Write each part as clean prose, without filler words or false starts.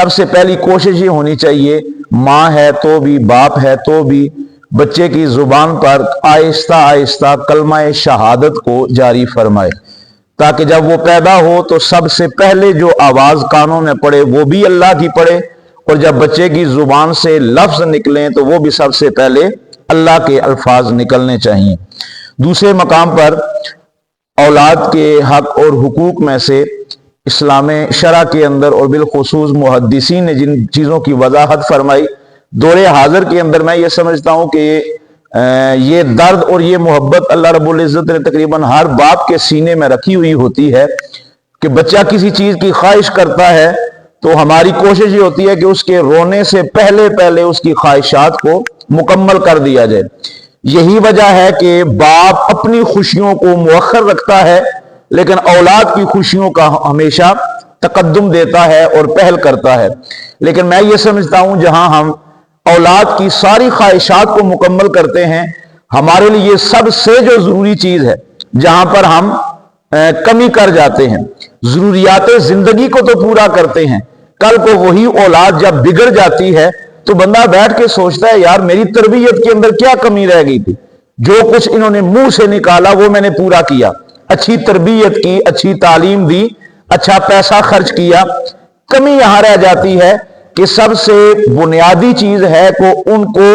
سب سے پہلی کوشش یہ ہونی چاہیے، ماں ہے تو بھی، باپ ہے تو بھی، بچے کی زبان پر آہستہ آہستہ کلمہ شہادت کو جاری فرمائے، تاکہ جب وہ پیدا ہو تو سب سے پہلے جو آواز کانوں میں پڑے وہ بھی اللہ کی پڑے، اور جب بچے کی زبان سے لفظ نکلیں تو وہ بھی سب سے پہلے اللہ کے الفاظ نکلنے چاہیے۔ دوسرے مقام پر اولاد کے حق اور حقوق میں سے اسلام شرع کے اندر اور بالخصوص محدثین نے جن چیزوں کی وضاحت فرمائی، دور حاضر کے اندر میں یہ سمجھتا ہوں کہ یہ درد اور یہ محبت اللہ رب العزت نے تقریباً ہر باپ کے سینے میں رکھی ہوئی ہوتی ہے کہ بچہ کسی چیز کی خواہش کرتا ہے تو ہماری کوشش یہ ہوتی ہے کہ اس کے رونے سے پہلے پہلے اس کی خواہشات کو مکمل کر دیا جائے۔ یہی وجہ ہے کہ باپ اپنی خوشیوں کو مؤخر رکھتا ہے لیکن اولاد کی خوشیوں کا ہمیشہ تقدم دیتا ہے اور پہل کرتا ہے۔ لیکن میں یہ سمجھتا ہوں جہاں ہم اولاد کی ساری خواہشات کو مکمل کرتے ہیں، ہمارے لیے سب سے جو ضروری چیز ہے جہاں پر ہم کمی کر جاتے ہیں، ضروریات زندگی کو تو پورا کرتے ہیں، کل کو وہی اولاد جب بگڑ جاتی ہے تو بندہ بیٹھ کے سوچتا ہے یار میری تربیت کے اندر کیا کمی رہ گئی تھی، جو کچھ انہوں نے منہ سے نکالا وہ میں نے پورا کیا، اچھی تربیت کی، اچھی تعلیم دی، اچھا پیسہ خرچ کیا، کمی یہاں رہ جاتی ہے کہ سب سے بنیادی چیز ہے کہ ان کو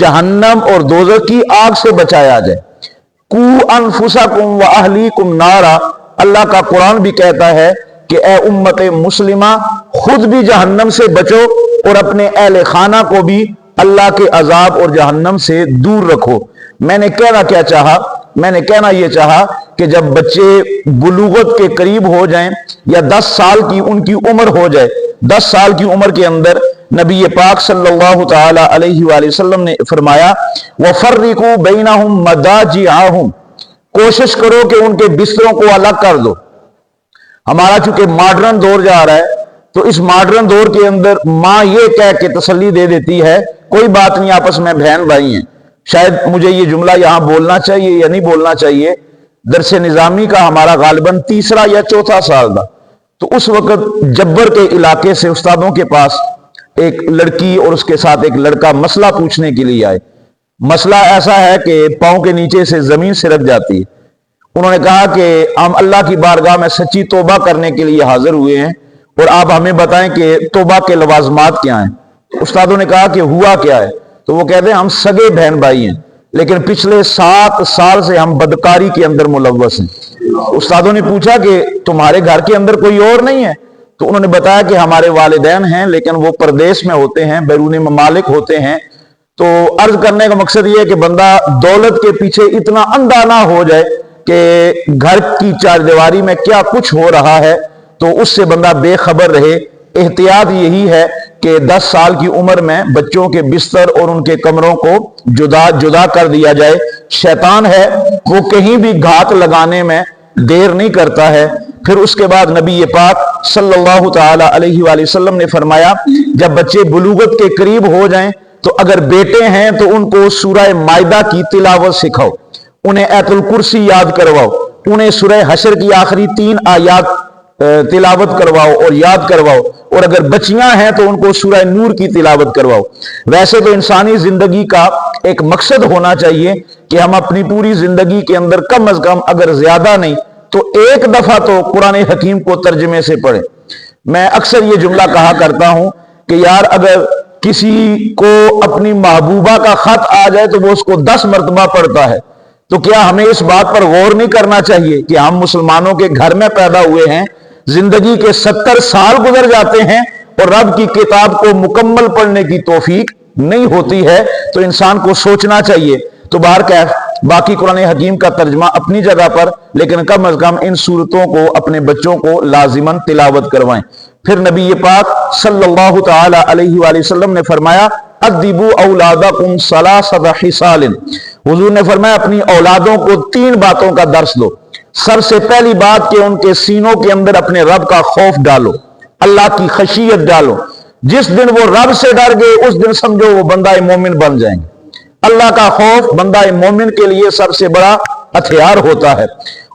جہنم اور دوزخ کی آگ سے بچایا جائے۔ قُوا أَنفُسَكُمْ وَأَهْلِيكُمْ نَارًا، اللہ کا قرآن بھی کہتا ہے کہ اے امت مسلمہ خود بھی جہنم سے بچو اور اپنے اہل خانہ کو بھی اللہ کے عذاب اور جہنم سے دور رکھو۔ میں نے کہنا کیا چاہا؟ میں نے کہنا یہ چاہا کہ جب بچے بلوغت کے قریب ہو جائیں یا 10 سال کی ان کی عمر ہو جائے، 10 سال کی عمر کے اندر نبی پاک صلی اللہ تعالی علیہ وآلہ وسلم نے فرمایا وَفَرِّقُوا بَيْنَهُمْ مَضَاجِعَهُمْ، کوشش کرو کہ ان کے بستروں کو الگ کر دو۔ ہمارا چونکہ ماڈرن دور جا رہا ہے تو اس ماڈرن دور کے اندر ماں یہ کہہ کے تسلی دے دیتی ہے کوئی بات نہیں، آپس میں بہن بھائی ہیں۔ شاید مجھے یہ جملہ یہاں بولنا چاہیے یا نہیں بولنا چاہیے، درس نظامی کا ہمارا غالباً تیسرا یا چوتھا سال تھا، تو اس وقت جبر کے علاقے سے استادوں کے پاس ایک لڑکی اور اس کے ساتھ ایک لڑکا مسئلہ پوچھنے کے لیے آئے۔ مسئلہ ایسا ہے کہ پاؤں کے نیچے سے زمین سرک جاتی ہے۔ انہوں نے کہا کہ ہم اللہ کی بارگاہ میں سچی توبہ کرنے کے لیے حاضر ہوئے ہیں اور آپ ہمیں بتائیں کہ توبہ کے لوازمات کیا ہیں۔ استادوں نے کہا کہ ہوا کیا ہے؟ تو وہ کہتے ہیں ہم سگے بہن بھائی ہیں لیکن پچھلے 7 سال سے ہم بدکاری کے اندر ملوث ہیں۔ استادوں نے پوچھا کہ تمہارے گھر کے اندر کوئی اور نہیں ہے؟ تو انہوں نے بتایا کہ ہمارے والدین ہیں لیکن وہ پردیس میں ہوتے ہیں، بیرون ممالک ہوتے ہیں۔ تو عرض کرنے کا مقصد یہ ہے کہ بندہ دولت کے پیچھے اتنا اندھا نہ ہو جائے کہ گھر کی چار دیواری میں کیا کچھ ہو رہا ہے تو اس سے بندہ بے خبر رہے۔ احتیاط یہی ہے کہ 10 سال کی عمر میں بچوں کے بستر اور ان کے کمروں کو جدا کر دیا جائے۔ شیطان ہے وہ کہیں بھی گھات لگانے میں دیر نہیں کرتا ہے۔ پھر اس کے بعد نبی پاک صلی اللہ تعالی علیہ وآلہ وسلم نے فرمایا جب بچے بلوغت کے قریب ہو جائیں تو اگر بیٹے ہیں تو ان کو سورہ مائدہ کی تلاوت سکھاؤ، انہیں آیت الکرسی یاد کرواؤ، انہیں سورہ حشر کی آخری 3 آیات تلاوت کرواؤ اور یاد کرواؤ، اور اگر بچیاں ہیں تو ان کو سورہ نور کی تلاوت کرواؤ۔ ویسے تو انسانی زندگی کا ایک مقصد ہونا چاہیے کہ ہم اپنی پوری زندگی کے اندر کم از کم اگر زیادہ نہیں تو ایک دفعہ تو قرآن حکیم کو ترجمے سے پڑھیں۔ میں اکثر یہ جملہ کہا کرتا ہوں کہ یار اگر کسی کو اپنی محبوبہ کا خط آ جائے تو وہ اس کو 10 مرتبہ پڑھتا ہے، تو کیا ہمیں اس بات پر غور نہیں کرنا چاہیے کہ ہم مسلمانوں کے گھر میں پیدا ہوئے ہیں، زندگی کے 70 سال گزر جاتے ہیں اور رب کی کتاب کو مکمل پڑھنے کی توفیق نہیں ہوتی ہے؟ تو انسان کو سوچنا چاہیے۔ تو باقی قرآن حکیم کا ترجمہ اپنی جگہ پر، لیکن کم از کم ان صورتوں کو اپنے بچوں کو لازماً تلاوت کروائیں۔ پھر نبی پاک صلی اللہ تعالی علیہ وآلہ وسلم نے فرمایا ادبوا اولادکم ثلاثۃ خصال، حضور نے فرمایا اپنی اولادوں کو 3 باتوں کا درس دو۔ سب سے پہلی بات کہ ان کے سینوں کے اندر اپنے رب کا خوف ڈالو، اللہ کی خشیت ڈالو۔ جس دن وہ رب سے ڈر گئے اس دن سمجھو وہ بندہ مومن بن جائیں گے۔ اللہ کا خوف بندہ مومن کے لیے سب سے بڑا ہتھیار ہوتا ہے،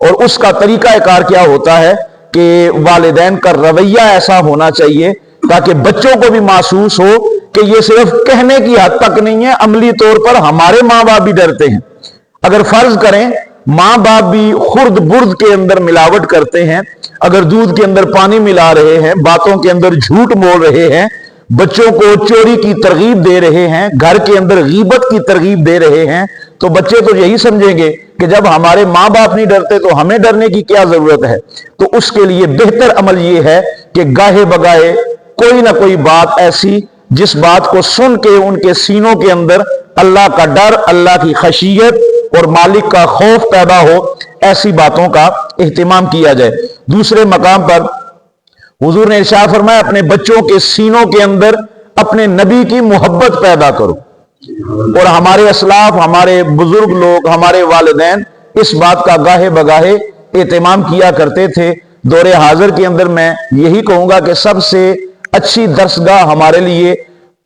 اور اس کا طریقہ کار کیا ہوتا ہے کہ والدین کا رویہ ایسا ہونا چاہیے ताकि बच्चों को भी महसूस हो कि ये सिर्फ कहने की हद तक नहीं है, अमली तौर पर हमारे माँ बाप भी डरते हैं। अगर फर्ज करें माँ बाप भी खुर्द बुर्द के अंदर मिलावट करते हैं, अगर दूध के अंदर पानी मिला रहे हैं, बातों के अंदर झूठ बोल रहे हैं, बच्चों को चोरी की तरगीब दे रहे हैं, घर के अंदर गीबत की तरगीब दे रहे हैं, तो बच्चे तो यही समझेंगे कि जब हमारे माँ बाप नहीं डरते तो हमें डरने की क्या जरूरत है। तो उसके लिए बेहतर अमल यह है कि गाहे बगाए कोई ना कोई बात ऐसी जिस बात को सुन के उनके सीनों के अंदर अल्लाह का डर, अल्लाह की खशियत और मालिक का खौफ पैदा हो, ऐसी बातों का एहतिमाम किया जाए। दूसरे मकाम पर हुजूर ने इरशाद फरमाया, अपने बच्चों के सीनों के अंदर अपने नबी की मोहब्बत पैदा करो। और हमारे असलाफ, हमारे बुजुर्ग लोग, हमारे वालिदैन इस बात का गाहे बगाहे एहतिमाम किया करते थे। दौरे हाजिर के अंदर मैं यही कहूंगा कि सबसे अच्छी दर्सगाह हमारे लिए,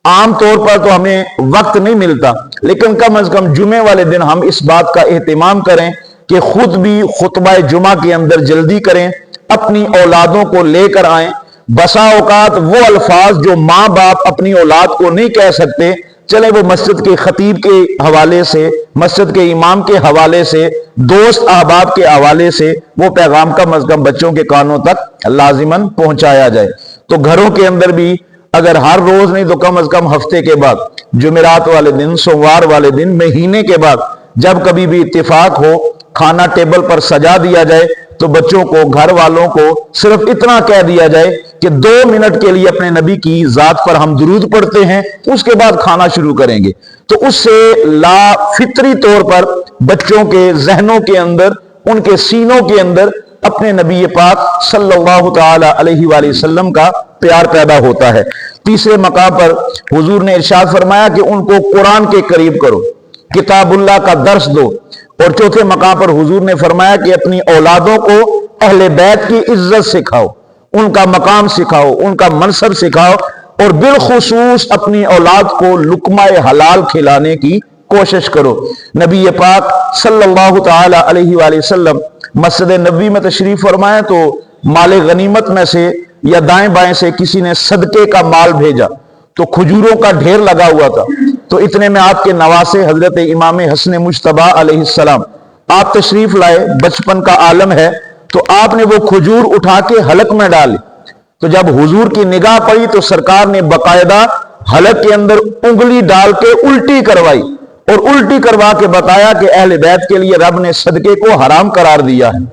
आम तौर पर तो हमें वक्त नहीं मिलता, लेकिन कम अज कम जुमे वाले दिन हम इस बात का एहतिमाम करें कि खुद भी खुतबा जुमा के अंदर जल्दी करें, अपनी औलादों को लेकर आएं। बसा औकात वो अल्फाज जो माँ बाप अपनी औलाद को नहीं कह सकते, चले वो मस्जिद के खतीब के हवाले से, मस्जिद के इमाम के हवाले से, दोस्त अहबाब के हवाले से वो पैगाम कम अज कम बच्चों के कानों तक लाजिमन पहुंचाया जाए। तो घरों के अंदर भी अगर हर रोज नहीं तो कम अज कम हफ्ते के बाद, जुमेरात वाले दिन, सोमवार वाले दिन, महीने के बाद जब कभी भी इत्तेफाक हो, खाना टेबल पर सजा दिया जाए तो बच्चों को, घर वालों को सिर्फ इतना कह दिया जाए कि 2 मिनट के लिए अपने नबी की जात पर हम दुरूद पढ़ते हैं, उसके बाद खाना शुरू करेंगे। तो उससे ला फित्री तौर पर बच्चों के जहनों के अंदर, उनके सीनों के अंदर अपने नबी पाक सल्लल्लाहु ताला अलैहि वसल्लम का प्यार पैदा होता है। तीसरे मकाम पर हुजूर ने इरशाद फरमाया कि उनको कुरान के करीब करो, किताबुल्लाह का दर्स दो। और चौथे मकाम पर हुजूर ने फरमाया कि अपनी औलादों को अहले बैत की इज्जत सिखाओ, उनका मकाम सिखाओ, उनका मनसब सिखाओ, और बिलखुसूस अपनी औलाद को लुकमाए हलाल खिलाने की कोशिश करो। नबी पाक सल्लल्लाहु ताला अलैहि वसल्लम मस्जिद नबवी में तशरीफ फरमाए तो माले गनीमत में से या दाएं बाएं से किसी ने सदके का माल भेजा, तो खजूरों का ढेर लगा हुआ था। तो इतने में आपके नवासे हजरत इमाम हसन मुज्तबा अलैहिस्सलाम आप तशरीफ लाए, बचपन का आलम है, तो आपने वो खजूर उठा के हलक में डाली। तो जब हुजूर की निगाह पड़ी तो सरकार ने बकायदा हलक के अंदर उंगली डाल के उल्टी करवाई और उल्टी करवा के बताया कि अहले बैत के लिए रब ने सदके को हराम करार दिया है।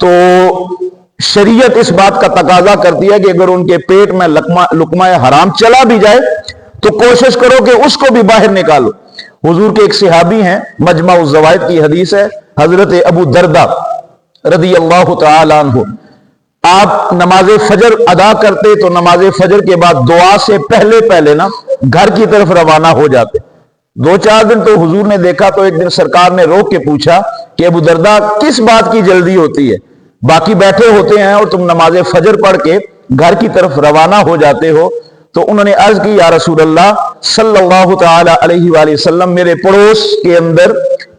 तो शरीयत इस बात का तकाजा करती है कि अगर उनके पेट में लुकमा हराम चला भी जाए तो कोशिश करो कि उसको भी बाहर निकालो। हुजूर के एक सहाबी हैं, मजमा उस ज़वाइद की हदीस है, हजरत अबू दरदा रदी अल्लाह तआला अन्हु, आप नमाज फजर अदा करते तो नमाज फजर के बाद दुआ से पहले पहले ना घर की तरफ रवाना हो जाते। 2-4 दिन तो हुजूर ने देखा तो एक दिन सरकार ने रोक के पूछा कि अबू दरदा किस बात की जल्दी होती है, बाकी बैठे होते हैं और तुम नमाज फजर पढ़ के घर की तरफ रवाना हो जाते हो। तो उन्होंने अर्ज की, या रसूल अल्लाह सल्लल्लाहु ताला अलैहि वसल्लम, मेरे पड़ोस के अंदर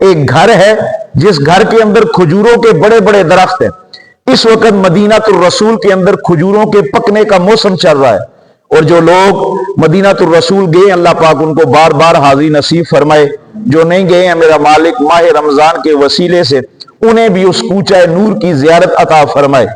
एक घर है जिस घर के अंदर खजूरों के बड़े बड़े दरख्त हैं। इस वक्त मदीनातुर रसूल के अंदर खजूरों के पकने का मौसम चल रहा है, और जो लोग मदीनातुर रसूल गए अल्लाह पाक उनको बार बार हाजिर नसीब फरमाए, जो नहीं गए हैं मेरा मालिक माह रमजान के वसीले से उन्हें भी उस कूचा नूर की जियारत अता फरमाए।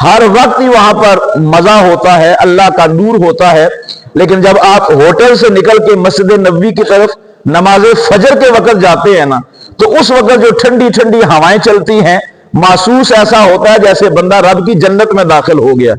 हर वक्त ही वहां पर मजा होता है, अल्लाह का नूर होता है। लेकिन जब आप होटल से निकल के मस्जिद नबवी की तरफ नमाज फजर के वक्त जाते हैं ना, तो उस वक्त जो ठंडी ठंडी हवाएं चलती हैं, महसूस ऐसा होता है जैसे बंदा रब की जन्नत में दाखिल हो गया।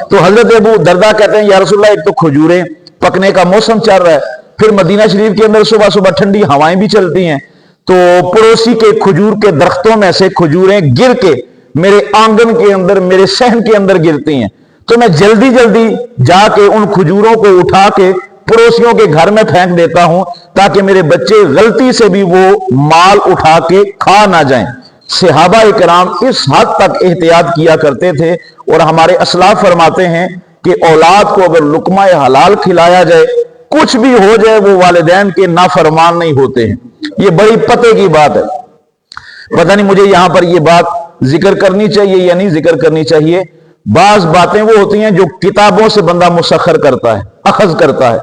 तो हजरत अबू दरदा कहते हैं, या रसूलल्लाह, एक तो खजूरें पकने का मौसम चल रहा है, फिर मदीना शरीफ के अंदर सुबह सुबह ठंडी हवाएं भी चलती हैं, तो पड़ोसी के खजूर के दरख्तों में से खजूरें गिर के मेरे आंगन के अंदर, मेरे सहन के अंदर गिरती हैं। तो मैं जल्दी जल्दी जाके उन खजूरों को उठा के पड़ोसियों के घर में फेंक देता हूं ताकि मेरे बच्चे गलती से भी वो माल उठा के खा ना जाएं। सहाबा इकराम इस हद तक एहतियात किया करते थे, और हमारे असलाफ फरमाते हैं कि औलाद को अगर लुकमा हलाल खिलाया जाए, कुछ भी हो जाए, वो वालिदैन के नाफरमान नहीं होते हैं। ये बड़ी पते की बात है। पता नहीं मुझे यहां पर ये बात जिक्र करनी चाहिए या नहीं जिक्र करनी चाहिए। बाज बातें वो होती हैं जो किताबों से बंदा मुसख्खर करता है, अखज करता है।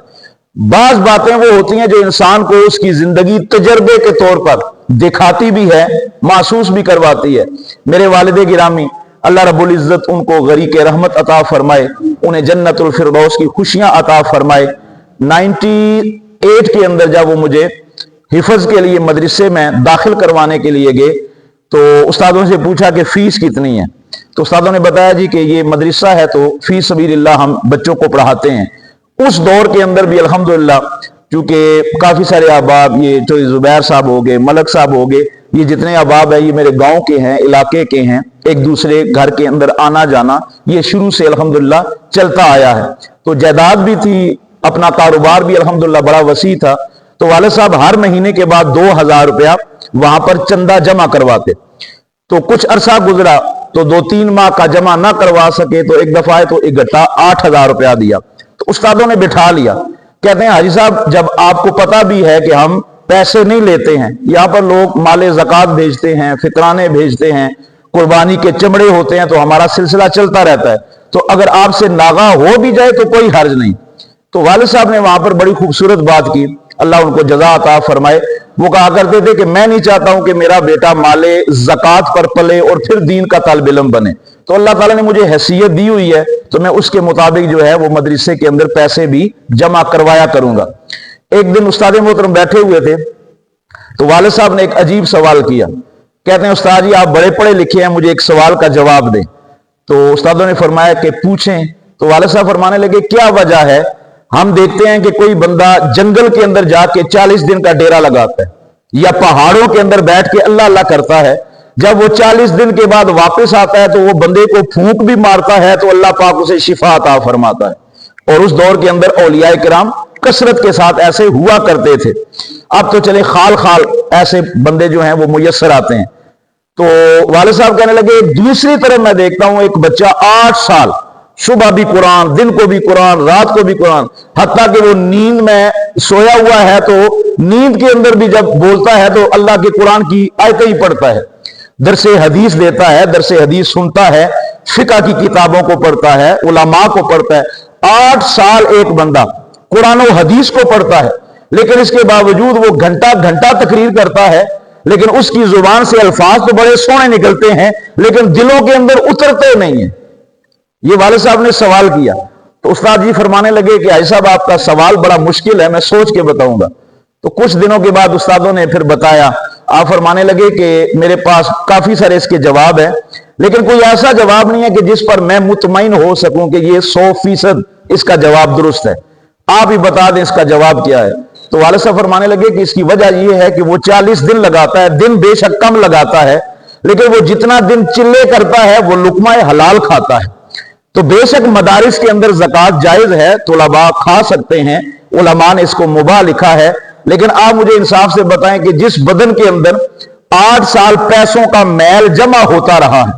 बाज बातें वो होती हैं जो इंसान को उसकी जिंदगी तजर्बे के तौर पर दिखाती भी है, महसूस भी करवाती है। मेरे वालिद गिरामी, अल्लाह रब्बुल इज्जत उनको गरीक रहमत अता फरमाए, उन्हें जन्नतुल फिरदौस की खुशियां अता फरमाए। 98 के अंदर जब वो मुझे हिफज के लिए मदरसे में दाखिल करवाने के लिए गए तो उस्तादों से पूछा कि फीस कितनी है। तो उस्तादों ने बताया जी कि ये मदरसा है तो फी सबीलिल्लाह हम बच्चों को पढ़ाते हैं। उस दौर के अंदर भी अल्हम्दुलिल्लाह, क्योंकि काफी सारे अहबाब, ये जो जुबैर साहब हो गए, मलक साहब हो गए, ये जितने अहबाब है ये मेरे गांव के हैं, इलाके के हैं, एक दूसरे घर के अंदर आना जाना ये शुरू से अल्हम्दुलिल्लाह चलता आया है। तो जायदाद भी थी, अपना कारोबार भी अल्हम्दुलिल्लाह बड़ा वसी था। तो वाले साहब हर महीने के बाद 2000 रुपया वहां पर चंदा जमा करवाते। तो कुछ अरसा गुजरा तो 2-3 माह का जमा ना करवा सके तो एक दफा तो इकट्ठा 8000 रुपया दिया। तो उस्तादों ने बिठा लिया, कहते हैं हाजी साहब जब आपको पता भी है कि हम पैसे नहीं लेते हैं, यहां पर लोग माले ज़कात भेजते हैं, फितराने भेजते हैं, कुर्बानी के चमड़े होते हैं, तो हमारा सिलसिला चलता रहता है, तो अगर आपसे नागा हो भी जाए तो कोई हर्ज नहीं। तो वालिद साहब ने वहां पर बड़ी खूबसूरत बात की, अल्लाह उनको जज़ा अता फरमाए। वो कहा करते थे कि मैं नहीं चाहता हूं कि मेरा बेटा माले ज़कात पर पले और फिर दीन का तालिब इल्म बने। तो अल्लाह ताला ने मुझे हैसियत दी हुई है तो मैं उसके मुताबिक जो है वो मदरसे के अंदर पैसे भी जमा करवाया करूंगा। एक दिन उस्ताद मोहतरम बैठे हुए थे तो वालिद साहब ने एक अजीब सवाल किया। कहते हैं उस्ताद जी आप बड़े पढ़े लिखे हैं, मुझे एक सवाल का जवाब दें। तो उस्तादों ने फरमाया कि पूछें। तो वालिद साहब फरमाने लगे क्या वजह है, हम देखते हैं कि कोई बंदा जंगल के अंदर जाके 40 दिन का डेरा लगाता है या पहाड़ों के अंदर बैठ के अल्लाह अल्लाह करता है, जब वो 40 दिन के बाद वापस आता है तो वो बंदे को फूंक भी मारता है तो अल्लाह पाक उसे शिफा अता फरमाता है। और उस दौर के अंदर औलिया किराम कसरत के साथ ऐसे हुआ करते थे। अब तो चले खाल खाल ऐसे बंदे जो हैं वो मुयस्सर आते हैं। तो वालिद साहब कहने लगे दूसरी तरफ मैं देखता हूं एक बच्चा 8 साल सुबह भी कुरान, दिन को भी कुरान, रात को भी कुरान, हत्ता कि वो नींद में सोया हुआ है तो नींद के अंदर भी जब बोलता है तो अल्लाह के कुरान की आयतें ही पढ़ता है, दरसे हदीस देता है, दरसे हदीस सुनता है, फिका की किताबों को पढ़ता है, उलमा को पढ़ता है। 8 साल एक बंदा कुरान और हदीस को पढ़ता है, लेकिन इसके बावजूद वो घंटा घंटा तकरीर करता है, लेकिन उसकी जुबान से अल्फाज तो बड़े सोने निकलते हैं लेकिन दिलों के अंदर उतरते नहीं है। ये वालिद साहब ने सवाल किया तो उस्ताद जी फरमाने लगे कि भाई साहब आपका सवाल बड़ा मुश्किल है, मैं सोच के बताऊंगा। तो कुछ दिनों के बाद उस्तादों ने फिर बताया, आप फरमाने लगे कि मेरे पास काफी सारे इसके जवाब है, लेकिन कोई ऐसा जवाब नहीं है कि जिस पर मैं मुतमईन हो सकूं कि ये 100% इसका जवाब दुरुस्त है, आप ही बता दें इसका जवाब क्या है। तो वालिद साहब फरमाने लगे कि इसकी वजह यह है कि वो 40 दिन लगाता है, दिन बेशक कम लगाता है, लेकिन वो जितना दिन चिल्ले करता है वो लुकमा हलाल खाता है। तो बेशक मदारिस के अंदर ज़कात जायज है, तुलबा खा सकते हैं, उलमा ने इसको मुबाह लिखा है, लेकिन आप मुझे इंसाफ से बताएं कि जिस बदन के अंदर 8 साल पैसों का मैल जमा होता रहा है,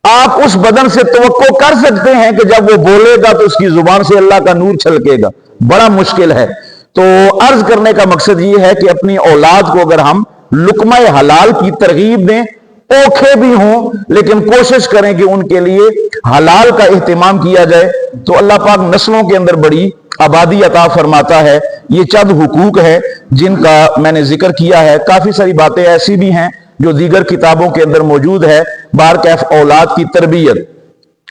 आप उस बदन से तवक्को कर सकते हैं कि जब वो बोलेगा तो उसकी जुबान से अल्लाह का नूर छलकेगा? बड़ा मुश्किल है। तो अर्ज करने का मकसद ये है कि अपनी औलाद को अगर हम लुकमा हलाल की तरगीब दें, ओखे भी हों, लेकिन कोशिश करें कि उनके लिए हलाल का एहतमाम किया जाए, तो अल्लाह पाक नस्लों के अंदर बड़ी आबादी अता फरमाता है। ये चंद हुकूक है जिनका मैंने जिक्र किया है। काफी सारी बातें ऐसी भी हैं जो दीगर किताबों के अंदर मौजूद है। बारकैफ औलाद की तरबियत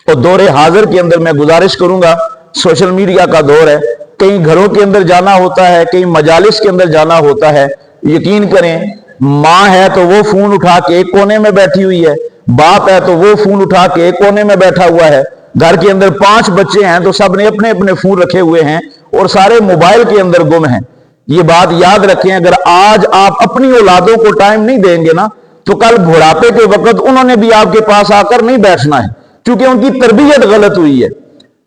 और दौरे हाजिर के अंदर मैं गुजारिश करूंगा, सोशल मीडिया का दौर है, कई घरों के अंदर जाना होता है, कई मजालिस के अंदर जाना होता है। यकीन करें, माँ है तो वो फोन उठा के एक कोने में बैठी हुई है, बाप है तो वो फोन उठा के एक कोने में बैठा हुआ है, घर के अंदर 5 बच्चे हैं तो सब ने अपने अपने फोन रखे हुए हैं और सारे मोबाइल के अंदर गुम हैं। ये बात याद रखें, अगर आज आप अपनी औलादों को टाइम नहीं देंगे ना तो कल बुढ़ापे के वक्त उन्होंने भी आपके पास आकर नहीं बैठना है, क्योंकि उनकी तरबियत गलत हुई है।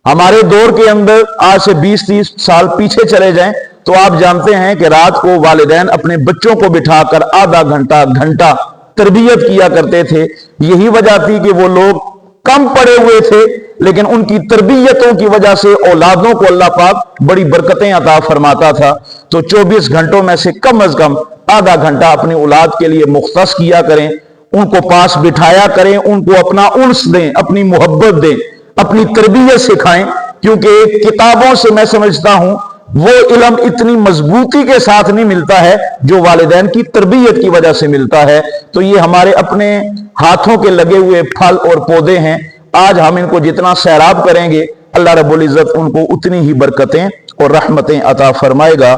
हमारे दौर के अंदर आज से 20-30 साल पीछे चले जाएं तो आप जानते हैं कि रात को वालिदैन अपने बच्चों को बिठाकर आधा घंटा घंटा तरबियत किया करते थे। यही वजह थी कि वो लोग कम पड़े हुए थे, लेकिन उनकी तरबियतों की वजह से औलादों को अल्लाह पाक बड़ी बरकतें अता फरमाता था। तो 24 घंटों में से कम अज कम आधा घंटा अपनी औलाद के लिए मुख्तस किया करें, उनको पास बिठाया करें, उनको अपना उन्स दें, अपनी मोहब्बत दें। अपनी तरबियत सिखाएं, क्योंकि किताबों से मैं समझता हूं वो इल्म इतनी मजबूती के साथ नहीं मिलता है जो वालिदैन की तरबियत की वजह से मिलता है। तो ये हमारे अपने हाथों के लगे हुए फल और पौधे हैं। आज हम इनको जितना सैराब करेंगे, अल्लाह रब्बुल इज्जत उनको उतनी ही बरकतें और रहमतें अता फरमाएगा।